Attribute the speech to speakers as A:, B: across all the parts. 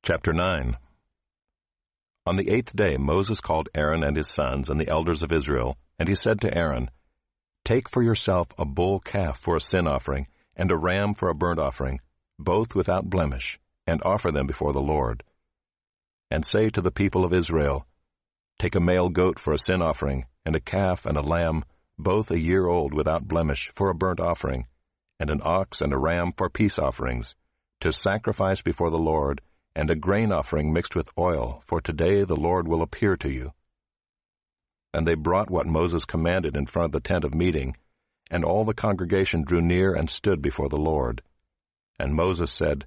A: Chapter 9. On the 8th day Moses called Aaron and his sons and the elders of Israel, and he said to Aaron, "Take for yourself a bull calf for a sin offering, and a ram for a burnt offering, both without blemish, and offer them before the Lord. And say to the people of Israel, Take a male goat for a sin offering, and a calf and a lamb, both a year old without blemish, for a burnt offering, and an ox and a ram for peace offerings, to sacrifice before the Lord, and a grain offering mixed with oil, for today the Lord will appear to you." And they brought what Moses commanded in front of the tent of meeting, and all the congregation drew near and stood before the Lord. And Moses said,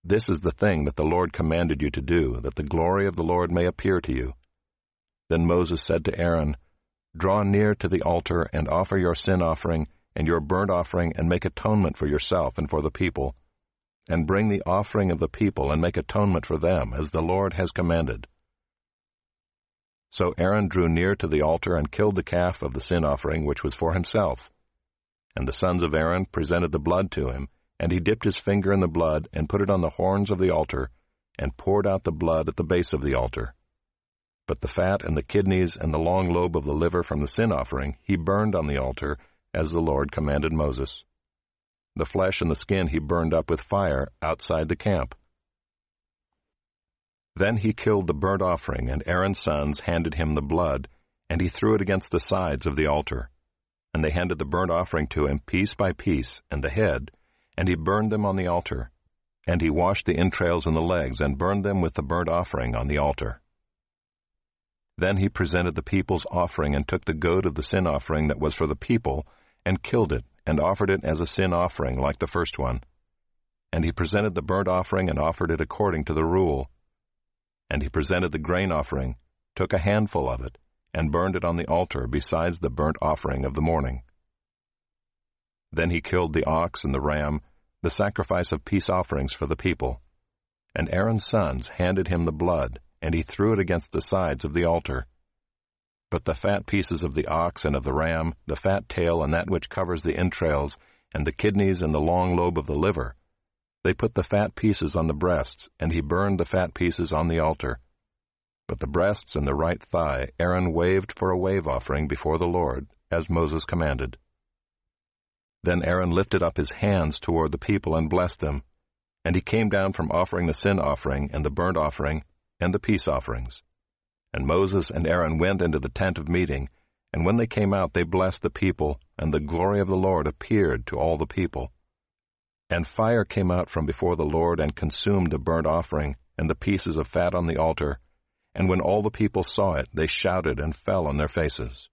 A: "This is the thing that the Lord commanded you to do, that the glory of the Lord may appear to you." Then Moses said to Aaron, "Draw near to the altar and offer your sin offering and your burnt offering, and make atonement for yourself and for the people, and bring the offering of the people and make atonement for them, as the Lord has commanded." So Aaron drew near to the altar and killed the calf of the sin offering, which was for himself. And the sons of Aaron presented the blood to him, and he dipped his finger in the blood and put it on the horns of the altar, and poured out the blood at the base of the altar. But the fat and the kidneys and the long lobe of the liver from the sin offering he burned on the altar, as the Lord commanded Moses. The flesh and the skin he burned up with fire outside the camp. Then he killed the burnt offering, and Aaron's sons handed him the blood, and he threw it against the sides of the altar. And they handed the burnt offering to him piece by piece, and the head, and he burned them on the altar. And he washed the entrails and the legs, and burned them with the burnt offering on the altar. Then he presented the people's offering, and took the goat of the sin offering that was for the people, and killed it, and offered it as a sin offering like the first one. And he presented the burnt offering, and offered it according to the rule. And he presented the grain offering, took a handful of it, and burned it on the altar besides the burnt offering of the morning. Then he killed the ox and the ram, the sacrifice of peace offerings for the people. And Aaron's sons handed him the blood, and he threw it against the sides of the altar. But the fat pieces of the ox and of the ram, the fat tail and that which covers the entrails, and the kidneys and the long lobe of the liver, they put the fat pieces on the breasts, and he burned the fat pieces on the altar. But the breasts and the right thigh Aaron waved for a wave offering before the Lord, as Moses commanded. Then Aaron lifted up his hands toward the people and blessed them, and he came down from offering the sin offering and the burnt offering and the peace offerings. And Moses and Aaron went into the tent of meeting, and when they came out they blessed the people, and the glory of the Lord appeared to all the people. And fire came out from before the Lord and consumed the burnt offering and the pieces of fat on the altar, and when all the people saw it, they shouted and fell on their faces.